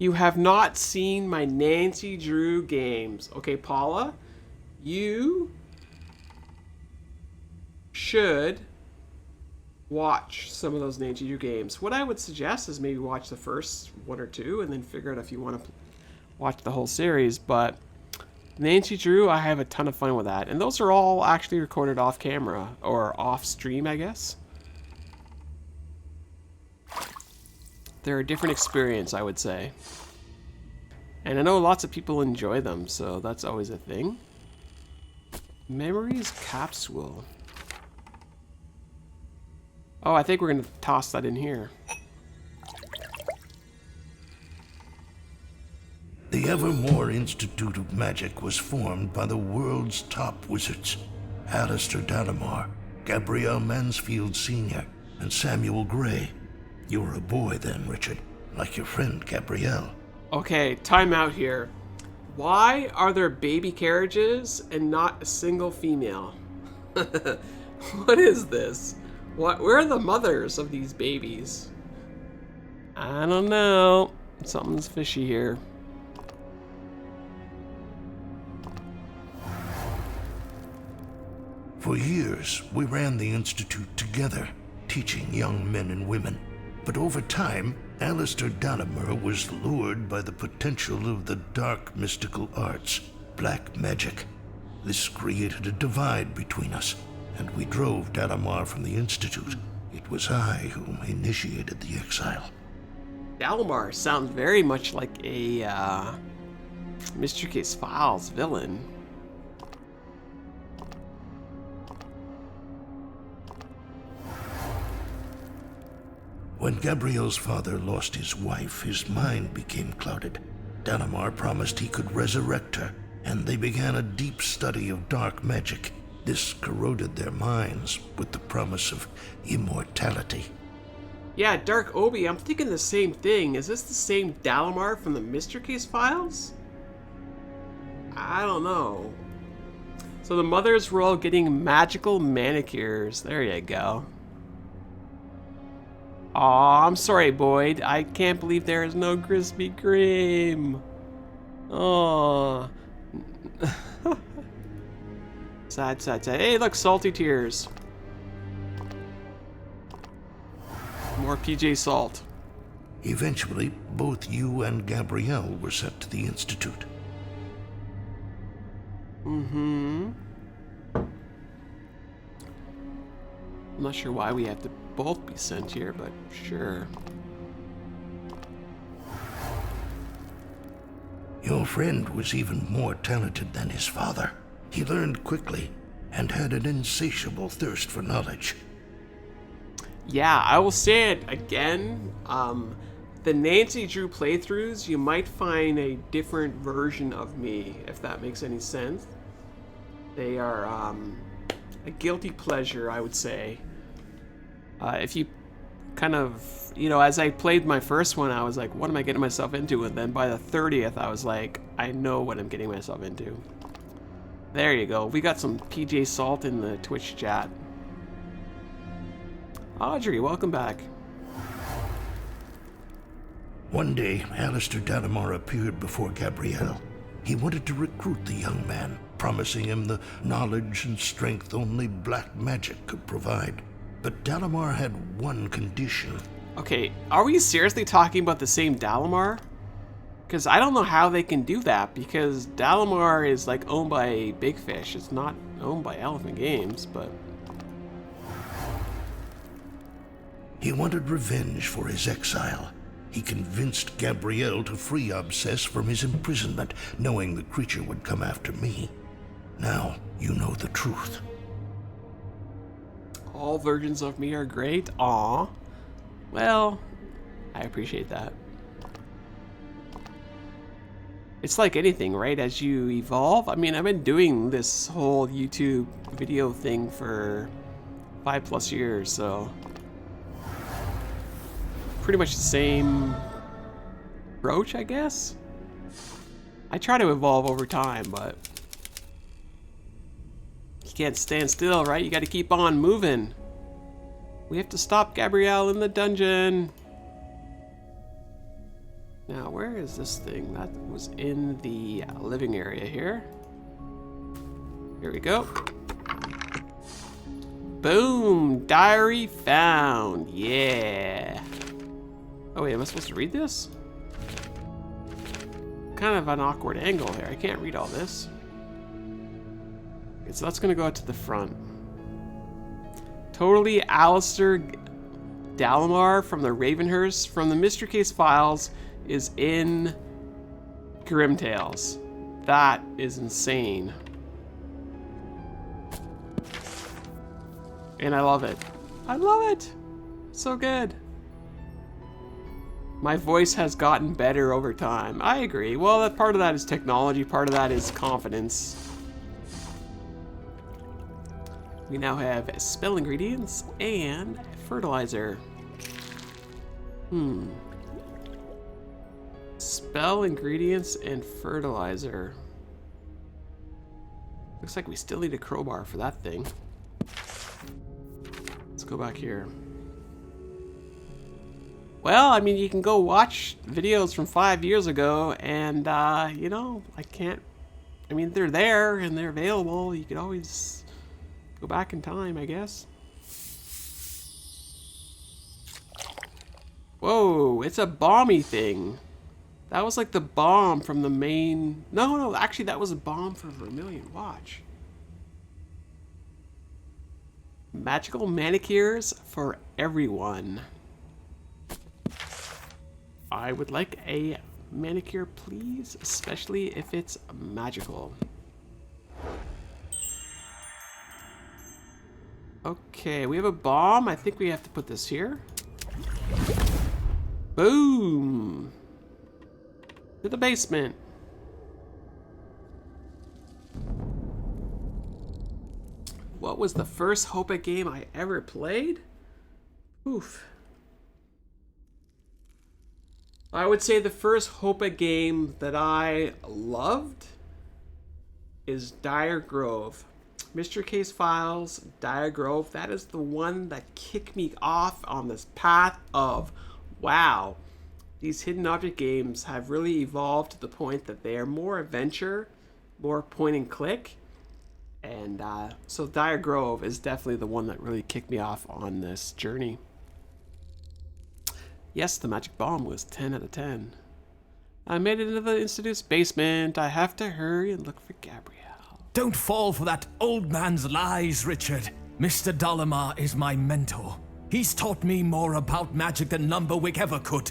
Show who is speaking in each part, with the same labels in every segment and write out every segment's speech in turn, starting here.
Speaker 1: You have not seen my Nancy Drew games. Okay, Paula, you should watch some of those Nancy Drew games. What I would suggest is maybe watch the first one or two and then figure out if you want to watch the whole series. But Nancy Drew, I have a ton of fun with that. And those are all actually recorded off camera or off stream, I guess. They're a different experience, I would say. And I know lots of people enjoy them, so that's always a thing. Memories capsule. Oh, I think we're going to toss that in here.
Speaker 2: The Evermore Institute of Magic was formed by the world's top wizards. Alistair Dalamar, Gabrielle Mansfield Sr., and Samuel Gray. You were a boy then, Richard, like your friend Gabrielle.
Speaker 1: Okay, time out here. Why are there baby carriages and not a single female? What is this? Where are the mothers of these babies? I don't know. Something's fishy here.
Speaker 2: For years, we ran the Institute together, teaching young men and women. But over time, Alistair Dalamar was lured by the potential of the dark mystical arts, black magic. This created a divide between us, and we drove Dalamar from the Institute. It was I who initiated the exile.
Speaker 1: Dalamar sounds very much like a Mystery Case Files villain.
Speaker 2: When Gabrielle's father lost his wife, his mind became clouded. Dalamar promised he could resurrect her, and they began a deep study of dark magic. This corroded their minds with the promise of immortality.
Speaker 1: Yeah, Dark Obi, I'm thinking the same thing. Is this the same Dalamar from the Mystery Case Files? I don't know. So the mothers were all getting magical manicures. There you go. Aw, I'm sorry, Boyd. I can't believe there is no Krispy Kreme. Aw. Sad, sad, sad. Hey, look, salty tears. More PJ Salt.
Speaker 2: Eventually, both you and Gabrielle were sent to the Institute.
Speaker 1: I'm not sure why we have to both be sent here, but sure.
Speaker 2: Your friend was even more talented than his father. He learned quickly and had an insatiable thirst for knowledge.
Speaker 1: Yeah, I will say it again. The Nancy Drew playthroughs, you might find a different version of me, if that makes any sense. They are a guilty pleasure, I would say. If you kind of, you know, as I played my first one, I was like, what am I getting myself into? And then by the 30th, I was like, I know what I'm getting myself into. There you go. We got some PJ Salt in the Twitch chat. Audrey, welcome back.
Speaker 2: One day, Alistair Dalamar appeared before Gabrielle. He wanted to recruit the young man, promising him the knowledge and strength only black magic could provide. But Dalamar had one condition.
Speaker 1: Okay, are we seriously talking about the same Dalamar? Because I don't know how they can do that, because Dalamar is like owned by Big Fish. It's not owned by Elephant Games, but...
Speaker 2: He wanted revenge for his exile. He convinced Gabrielle to free Obsess from his imprisonment, knowing the creature would come after me. Now you know the truth.
Speaker 1: All versions of me are great? Aw. Well, I appreciate that. It's like anything, right? As you evolve. I mean, I've been doing this whole YouTube video thing for 5+ years, so... pretty much the same approach, I guess? I try to evolve over time, but... you can't stand still, right? You gotta keep on moving. We have to stop Gabrielle in the dungeon. Now, where is this thing? That was in the living area here. Here we go. Boom! Diary found. Yeah. Oh wait, am I supposed to read this? Kind of an awkward angle here. I can't read all this. Okay, so that's gonna go out to the front. Totally Alistair Dalamar from the Ravenhurst from the Mystery Case Files is in Grim Tales. That is insane. And I love it. I love it. So good. My voice has gotten better over time. I agree. Well, that part of that is technology. Part of that is confidence. We now have spell ingredients and fertilizer. Spell ingredients and fertilizer. Looks like we still need a crowbar for that thing. Let's go back here. Well, I mean, you can go watch videos from 5 years ago, and, you know, I mean, they're there, and they're available. You could always go back in time, I guess. Whoa, it's a bomby thing. That was like the bomb from the main... No, actually, that was a bomb for Vermilion. Watch. Magical manicures for everyone. I would like a manicure, please, especially if it's magical. Okay, we have a bomb. I think we have to put this here. Boom! To the basement. What was the first Hopa game I ever played? Oof. I would say the first Hopa game that I loved is Dire Grove. Mystery Case Files, Dire Grove. That is the one that kicked me off on this path of, wow, these hidden object games have really evolved to the point that they are more adventure, more point and click. And so Dire Grove is definitely the one that really kicked me off on this journey. Yes, the magic bomb was 10 out of 10. I made it into the Institute's basement. I have to hurry and look for Gabrielle.
Speaker 3: Don't fall for that old man's lies, Richard. Mr. Dalamar is my mentor. He's taught me more about magic than Lumberwick ever could.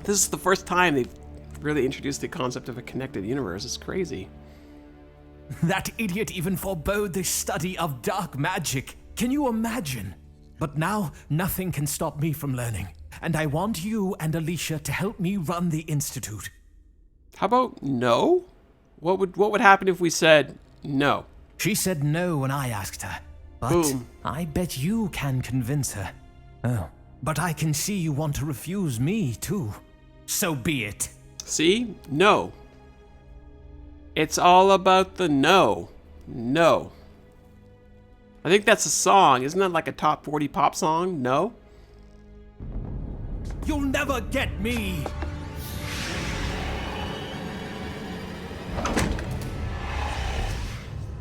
Speaker 1: This is the first time they've really introduced the concept of a connected universe. It's crazy.
Speaker 3: That idiot even forbade the study of dark magic. Can you imagine? But now, nothing can stop me from learning. And I want you and Alicia to help me run the Institute.
Speaker 1: How about no? What would happen if we said no?
Speaker 3: She said no when I asked her. But
Speaker 1: Boom.
Speaker 3: I bet you can convince her. Oh, but I can see you want to refuse me, too. So be it.
Speaker 1: See? No. It's all about the no. No. I think that's a song. Isn't that like a top 40 pop song? No?
Speaker 3: You'll never get me!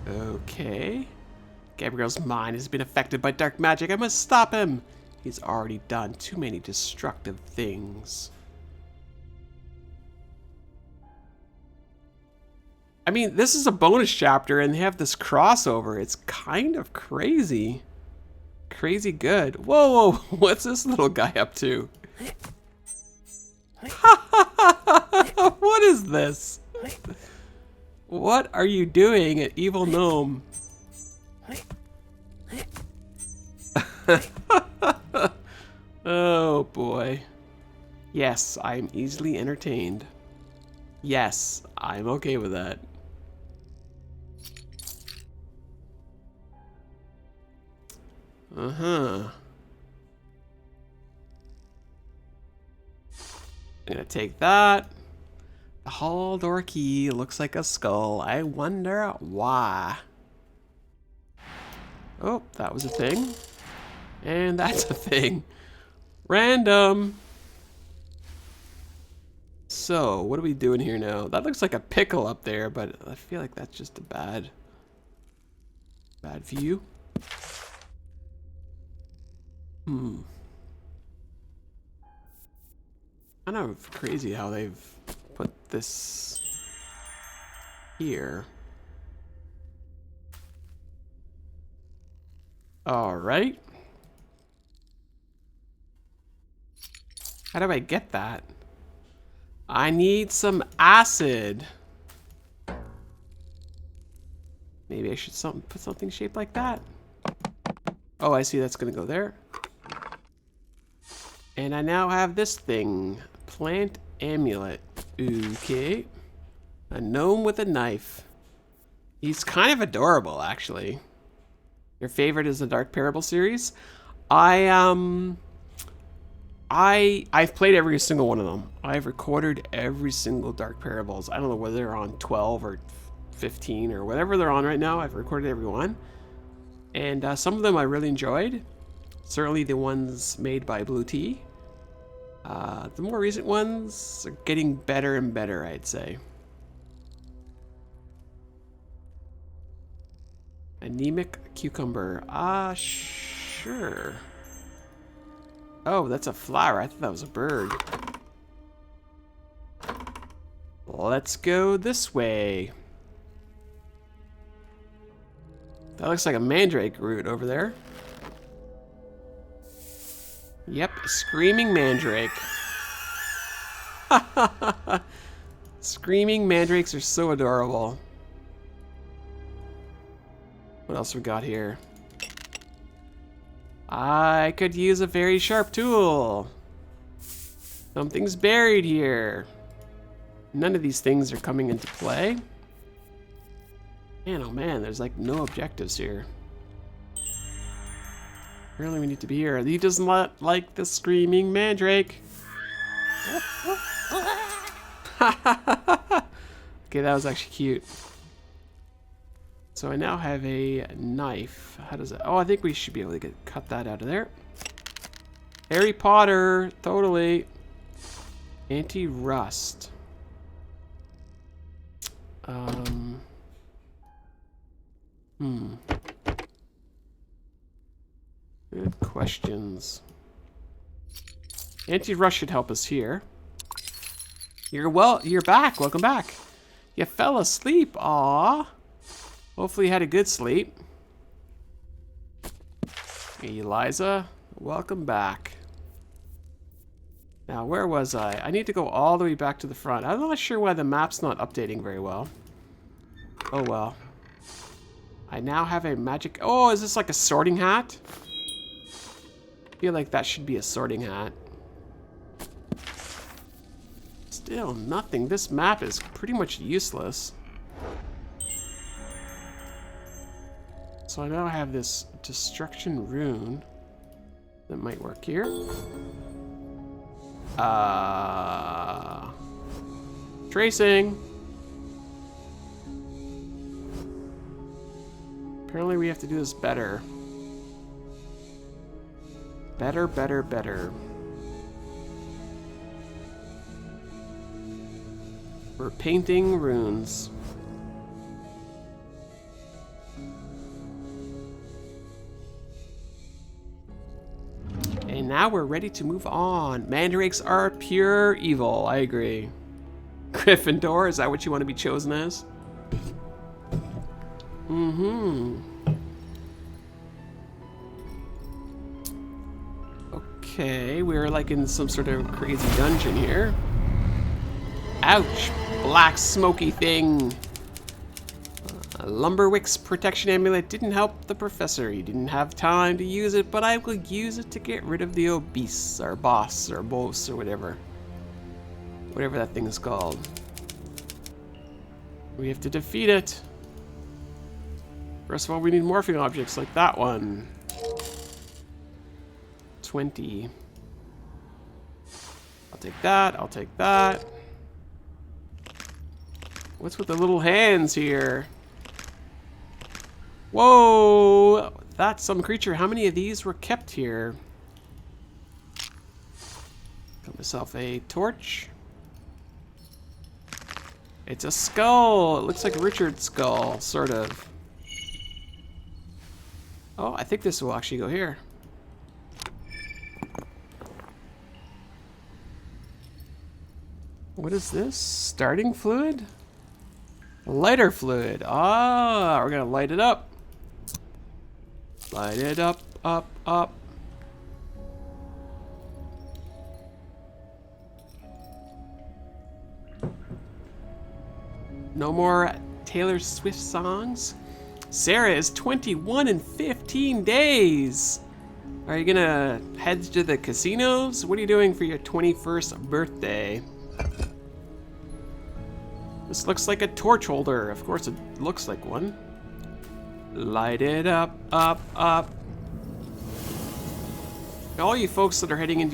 Speaker 1: Okay. Gabriel's mind has been affected by dark magic. I must stop him. He's already done too many destructive things. I mean, this is a bonus chapter and they have this crossover. It's kind of crazy. Crazy good. Whoa, what's this little guy up to? What is this? What are you doing, an evil gnome? Oh boy. Yes, I'm easily entertained. Yes, I'm okay with that. Uh-huh. I'm gonna take that. The hall door key looks like a skull. I wonder why. Oh, that was a thing. And that's a thing. Random. So, what are we doing here now? That looks like a pickle up there, but I feel like that's just a bad view. Kind of crazy how they've put this here. All right. How do I get that? I need some acid. Maybe I should put something shaped like that. Oh, I see. That's gonna go there. And I now have this thing. Plant amulet. Okay. A gnome with a knife. He's kind of adorable, actually. Your favorite is the Dark Parable series? I've played every single one of them. I've recorded every single Dark Parables. I don't know whether they're on 12 or 15 or whatever they're on right now. I've recorded every one. And some of them I really enjoyed. Certainly the ones made by Blue Tea. The more recent ones are getting better and better, I'd say. Anemic cucumber. Sure. Oh, that's a flower. I thought that was a bird. Let's go this way. That looks like a mandrake root over there. Yep, screaming mandrake. Screaming mandrakes are so adorable. What else we got here? I could use a very sharp tool. Something's buried here. None of these things are coming into play. Man, oh man, there's like no objectives here. Apparently we need to be here. He does not like the screaming mandrake. Okay, that was actually cute. So I now have a knife. How does it? Oh, I think we should be able to cut that out of there. Harry Potter, totally. Anti-rust. Good questions. Anti-rust should help us here. You're back. Welcome back. You fell asleep. Aww. Hopefully you had a good sleep. Hey, Eliza, welcome back. Now, where was I? I need to go all the way back to the front. I'm not sure why the map's not updating very well. Oh, well. I now have a magic... Oh, is this like a sorting hat? I feel like that should be a sorting hat. Still nothing. This map is pretty much useless. So I now have this destruction rune that might work here. Tracing. Apparently we have to do this better. Better, better, better. We're painting runes. And now we're ready to move on. Mandrakes are pure evil. I agree. Gryffindor, is that what you want to be chosen as? Okay, we're like in some sort of crazy dungeon here. Ouch! Black smoky thing. Lumberwick's protection amulet didn't help the professor. He didn't have time to use it, but I will use it to get rid of the obese, or boss, or boss, or whatever. Whatever that thing is called. We have to defeat it. First of all, we need morphing objects like that one. 20. I'll take that, I'll take that. What's with the little hands here? Whoa! That's some creature. How many of these were kept here? Got myself a torch. It's a skull. It looks like Richard's skull, sort of. Oh, I think this will actually go here. What is this? Starting fluid? Lighter fluid. Ah, we're gonna light it up. Light it up, up, up. No more Taylor Swift songs. Sarah is 21 in 15 days. Are you gonna head to the casinos? What are you doing for your 21st birthday? This looks like a torch holder. Of course it looks like one. Light it up, up, up. All you folks that are heading into